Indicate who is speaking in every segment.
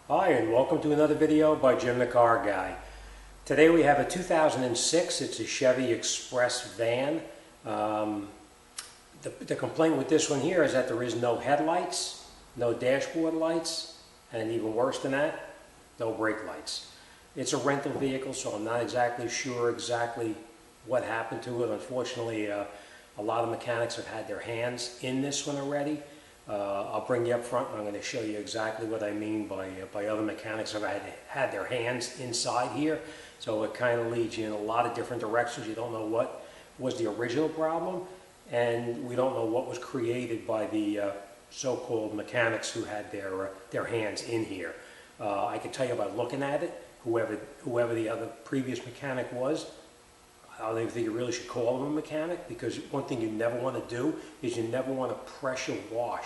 Speaker 1: Hi, and welcome to another video by Jim the Car Guy. Today we have a 2006, it's a Chevy Express van. The complaint with this one here is that there is no headlights, no dashboard lights, and even worse than that, no brake lights. It's a rental vehicle, so I'm not exactly sure what happened to it. Unfortunately, a lot of mechanics have had their hands in this one already. I'll bring you up front and I'm going to show you exactly what I mean by other mechanics have had their hands inside here. So it kind of leads you in a lot of different directions. You don't know what was the original problem, and we don't know what was created by the so-called mechanics who had their hands in here. I can tell you by looking at it, whoever the other previous mechanic was, I don't even think you really should call him a mechanic, because one thing you never want to do is you never want to pressure wash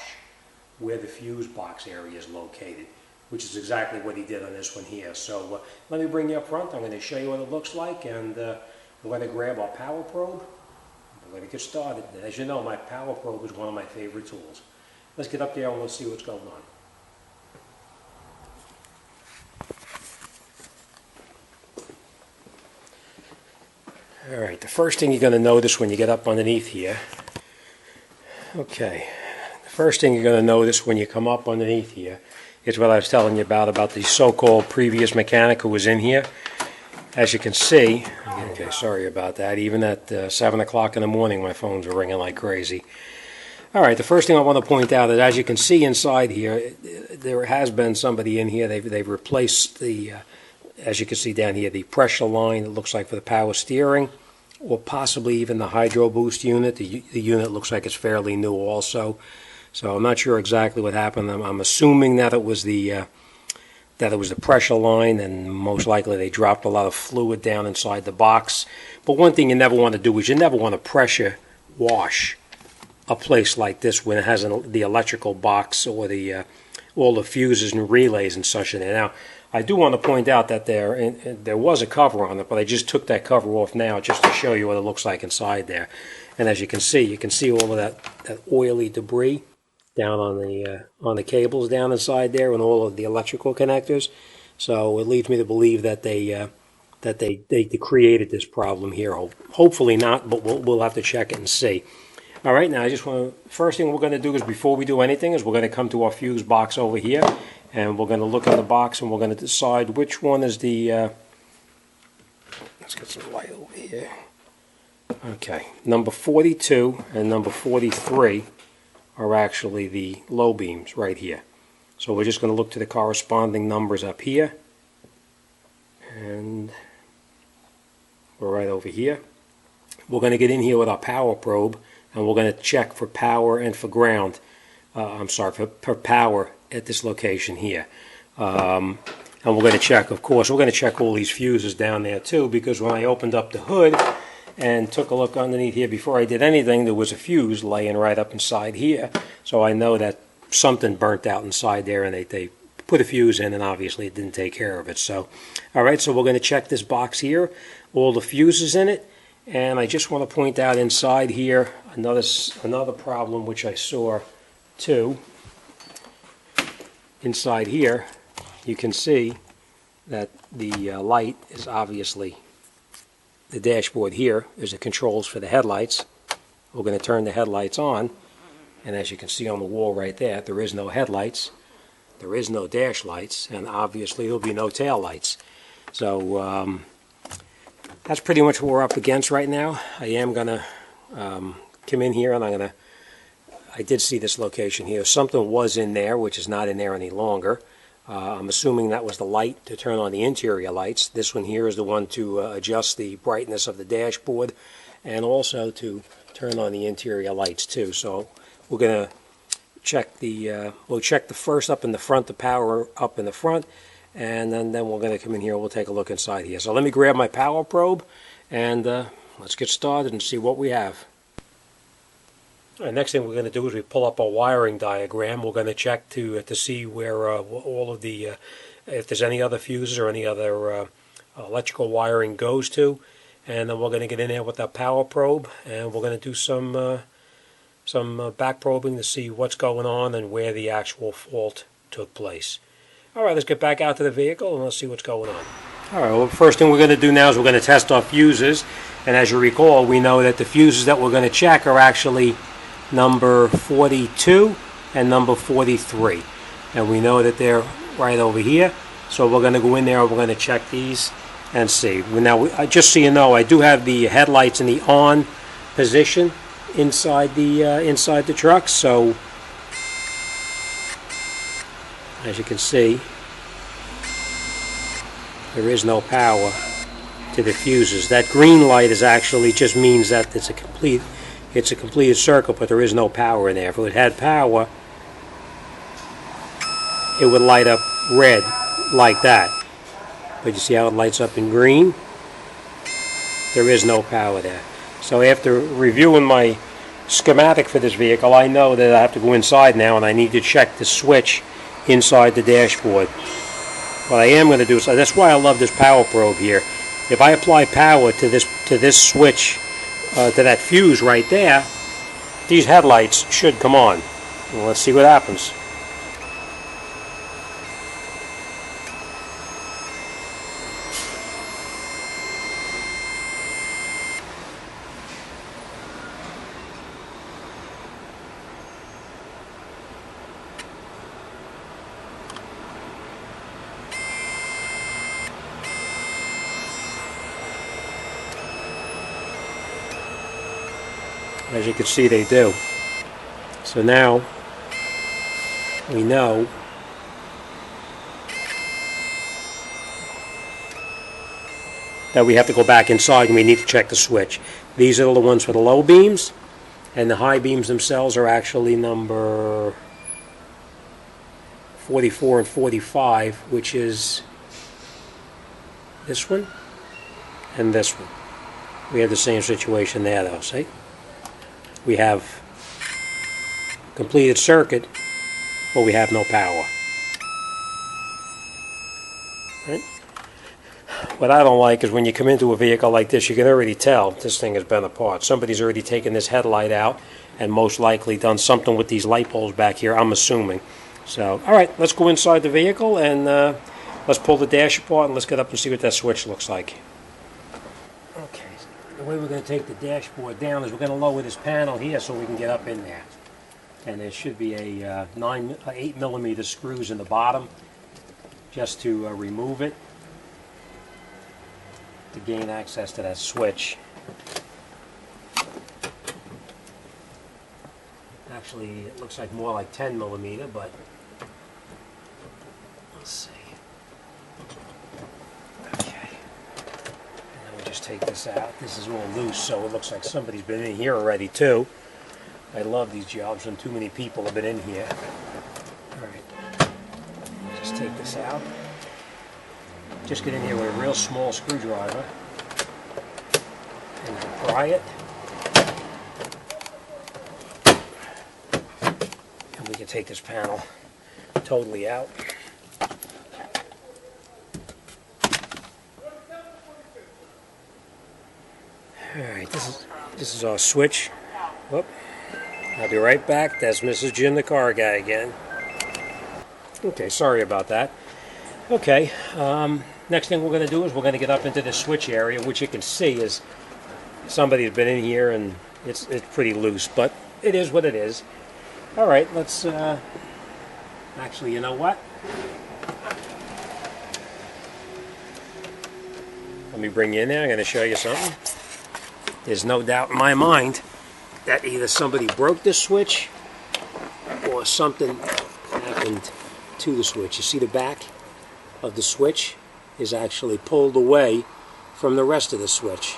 Speaker 1: where the fuse box area is located, which is exactly what he did on this one here. So let me bring you up front. I'm going to show you what it looks like, and we're going to grab our power probe. We're going to get started. And as you know, my power probe is one of my favorite tools. Let's get up there and we'll see what's going on. Alright, the first thing you're going to notice when you get up underneath here, the first thing you're going to notice when you come up underneath here is what I was telling you about the so-called previous mechanic who was in here. As you can see, sorry about that, even at 7 o'clock in the morning my phones were ringing like crazy. Alright, the first thing I want to point out is, as you can see inside here, there has been somebody in here. They've replaced the, as you can see down here, the pressure line, it looks like, for the power steering, or possibly even the hydro boost unit. The unit looks like it's fairly new also, so I'm not sure exactly what happened. I'm assuming that it was the pressure line, and most likely they dropped a lot of fluid down inside the box. But one thing you never want to do is you never want to pressure wash a place like this when it has the electrical box or all the fuses and relays and such in there. Now, I do want to point out that there was a cover on it, but I just took that cover off now just to show you what it looks like inside there. And as you can see all of that oily debris down on the cables down inside there, and all of the electrical connectors. So it leads me to believe that they created this problem here. Hopefully not, but we'll have to check it and see. All right, now I just want to, first thing we're going to do is, before we do anything, is we're going to come to our fuse box over here, and we're going to look in the box and we're going to decide which one is the, let's get some light over here. Okay, number 42 and number 43 are actually the low beams right here. So we're just going to look to the corresponding numbers up here, and we're right over here. We're going to get in here with our power probe, and we're going to check for power and for ground. For power at this location here. And we're going to check, of course, we're going to check all these fuses down there too, because when I opened up the hood and took a look underneath here before I did anything, there was a fuse laying right up inside here. So I know that something burnt out inside there, and they put a fuse in, and obviously it didn't take care of it. So, alright, so we're going to check this box here, all the fuses in it. And I just want to point out inside here another problem which I saw too. Inside here you can see that the light is obviously, the dashboard here is the controls for the headlights. We're going to turn the headlights on, and as you can see on the wall right there, there is no headlights, there is no dash lights, and obviously there'll be no tail lights. So that's pretty much what we're up against right now. I am going to come in here, and I did see this location here. Something was in there, which is not in there any longer. I'm assuming that was the light to turn on the interior lights. This one here is the one to adjust the brightness of the dashboard, and also to turn on the interior lights too. So we're going to check we'll check the first up in the front, the power up in the front, and then we're going to come in here and we'll take a look inside here. So let me grab my power probe, and let's get started and see what we have. The next thing we're going to do is we pull up a wiring diagram. We're going to check to see where all of the, if there's any other fuses or any other electrical wiring goes to. And then we're going to get in there with our power probe, and we're going to do some back probing to see what's going on and where the actual fault took place. All right, let's get back out to the vehicle and let's see what's going on. All right, well, the first thing we're going to do now is we're going to test our fuses. And as you recall, we know that the fuses that we're going to check are actually number 42 and number 43. And we know that they're right over here. So we're going to go in there and we're going to check these and see. Now, just so you know, I do have the headlights in the on position inside the truck. So as you can see, there is no power to the fuses. That green light is actually just means that it's a completed circuit, but there is no power in there. If it had power, it would light up red like that. But you see how it lights up in green? There is no power there. So after reviewing my schematic for this vehicle, I know that I have to go inside now and I need to check the switch inside the dashboard. What I am going to do is, that's why I love this power probe here. If I apply power to this switch, to that fuse right there, these headlights should come on. Well, let's see what happens. As you can see, they do. So now we know that we have to go back inside and we need to check the switch. These are the ones for the low beams, and the high beams themselves are actually number 44 and 45, which is this one and this one. We have the same situation there though, see? We have completed circuit, but we have no power. Right? What I don't like is when you come into a vehicle like this, you can already tell this thing has been apart. Somebody's already taken this headlight out and most likely done something with these light poles back here, I'm assuming. So, all right, let's go inside the vehicle and let's pull the dash apart and let's get up and see what that switch looks like. Okay. The way we're going to take the dashboard down is we're going to lower this panel here so we can get up in there. And there should be a 8mm screws in the bottom just to remove it to gain access to that switch. Actually, it looks like more like 10mm, but let's see. Just take this out. This is all loose, so it looks like somebody's been in here already too. I love these jobs when too many people have been in here. Alright, just take this out. Just get in here with a real small screwdriver and pry it. And we can take this panel totally out. Alright, this is our switch. Whoop. I'll be right back. That's Mrs. Jimthecarguy again. Okay, sorry about that. Okay, next thing we're going to do is we're going to get up into the switch area, which you can see is somebody's been in here and it's pretty loose, but it is what it is. Alright, let's, actually, you know what? Let me bring you in there. I'm going to show you something. There's no doubt in my mind that either somebody broke this switch or something happened to the switch. You see the back of the switch is actually pulled away from the rest of the switch.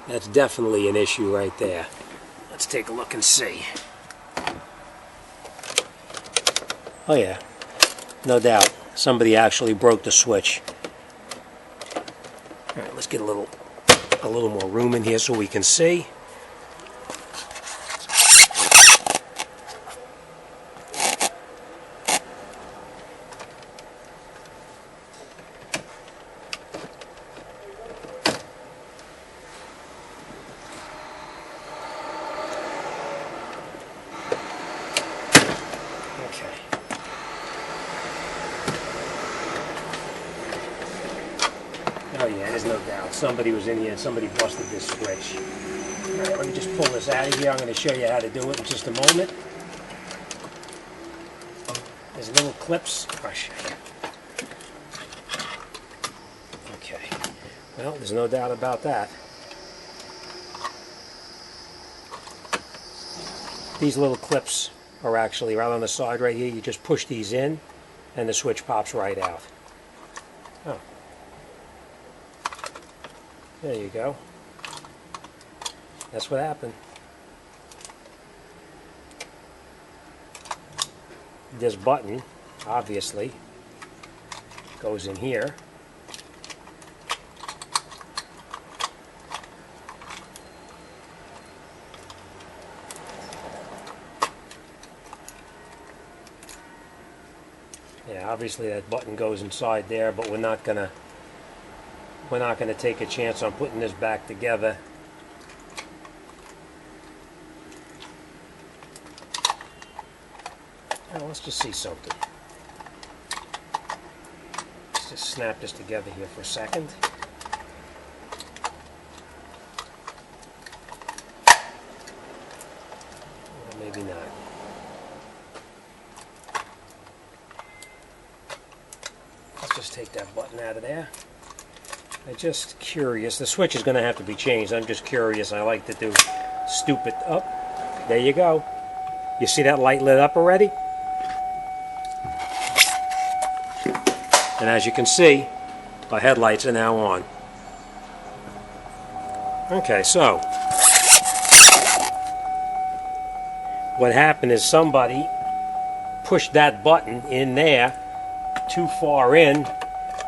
Speaker 1: That's definitely an issue right there. Let's take a look and see. Oh yeah, no doubt. Somebody actually broke the switch. All right, let's get a little more room in here so we can see. Oh yeah, there's no doubt. Somebody was in here and somebody busted this switch. Alright, let me just pull this out of here. I'm going to show you how to do it in just a moment. There's little clips. I'll show you. Okay. Well, there's no doubt about that. These little clips are actually right on the side right here. You just push these in and the switch pops right out. Oh. There you go. That's what happened. This button, obviously, goes in here. Yeah, obviously that button goes inside there, but we're not gonna take a chance on putting this back together. Now let's just see something. Let's just snap this together here for a second. Or maybe not. Let's just take that button out of there. I'm just curious. The switch is going to have to be changed. I'm just curious. I like to do stupid. Oh, there you go. You see that light lit up already? And as you can see, our headlights are now on. Okay, so what happened is somebody pushed that button in there too far in.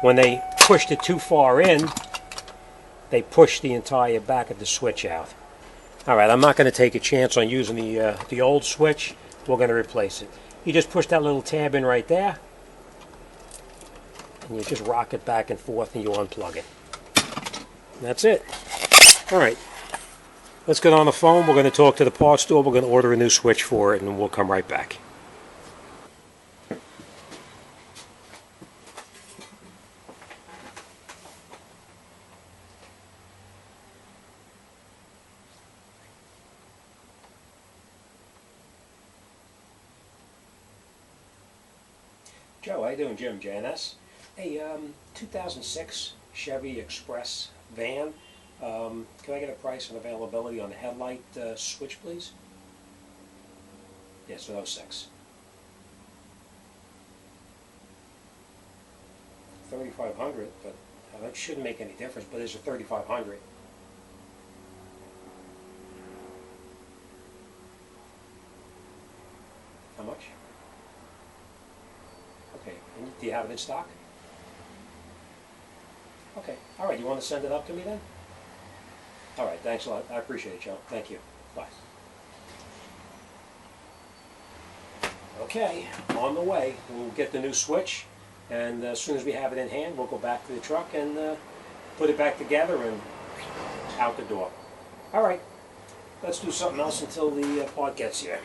Speaker 1: When they pushed it too far in, they pushed the entire back of the switch out. Alright, I'm not going to take a chance on using the old switch. We're going to replace it. You just push that little tab in right there, and you just rock it back and forth and you unplug it. And that's it. Alright, let's get on the phone. We're going to talk to the parts store. We're going to order a new switch for it, and we'll come right back. Joe, how you doing? Jim, JNS. Hey, 2006 Chevy Express van. Can I get a price and availability on the headlight switch, please? Yes, an 06. 3,500, but that shouldn't make any difference. But it's a 3,500. How much? Okay, and do you have it in stock? Okay, all right, you want to send it up to me then? All right, thanks a lot. I appreciate it, Joe. Thank you. Bye. Okay, on the way. We'll get the new switch, and as soon as we have it in hand, we'll go back to the truck and put it back together and out the door. All right, let's do something else until the part gets here.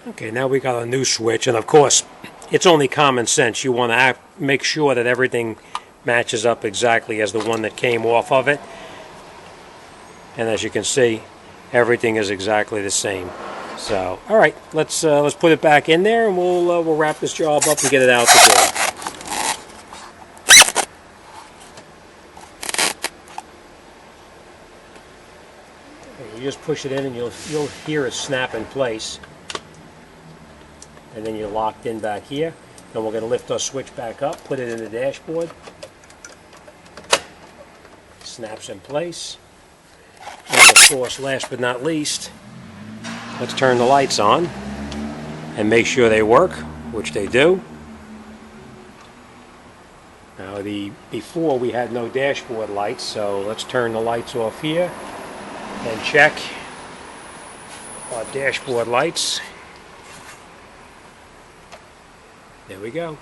Speaker 1: Okay, now we got a new switch, and of course, it's only common sense. You want to make sure that everything matches up exactly as the one that came off of it. And as you can see, everything is exactly the same. So, all right, let's put it back in there, and we'll wrap this job up and get it out the door. You just push it in, and you'll hear it snap in place. And then you're locked in back here. Then we're going to lift our switch back up, put it in the dashboard. Snaps in place. And of course, last but not least, let's turn the lights on and make sure they work, which they do. Now, before we had no dashboard lights, so let's turn the lights off here and check our dashboard lights. There we go.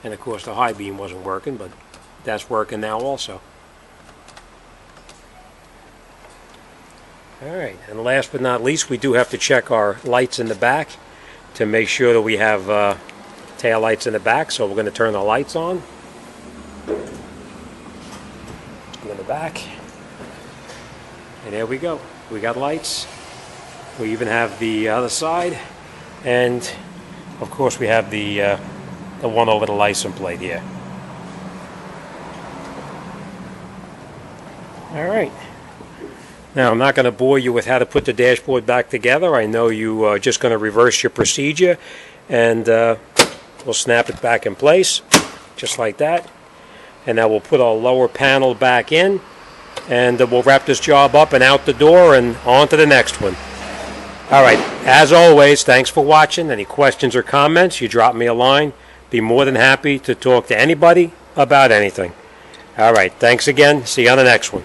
Speaker 1: And of course the high beam wasn't working, but that's working now also. Alright, and last but not least, we do have to check our lights in the back to make sure that we have tail lights in the back, so we're going to turn the lights on. In the back. And there we go. We got lights. We even have the other side. And, of course, we have the one over the license plate here. All right. Now, I'm not going to bore you with how to put the dashboard back together. I know you are just going to reverse your procedure, and we'll snap it back in place, just like that. And now we'll put our lower panel back in, and we'll wrap this job up and out the door and on to the next one. All right, as always, thanks for watching. Any questions or comments, you drop me a line. Be more than happy to talk to anybody about anything. All right, thanks again. See you on the next one.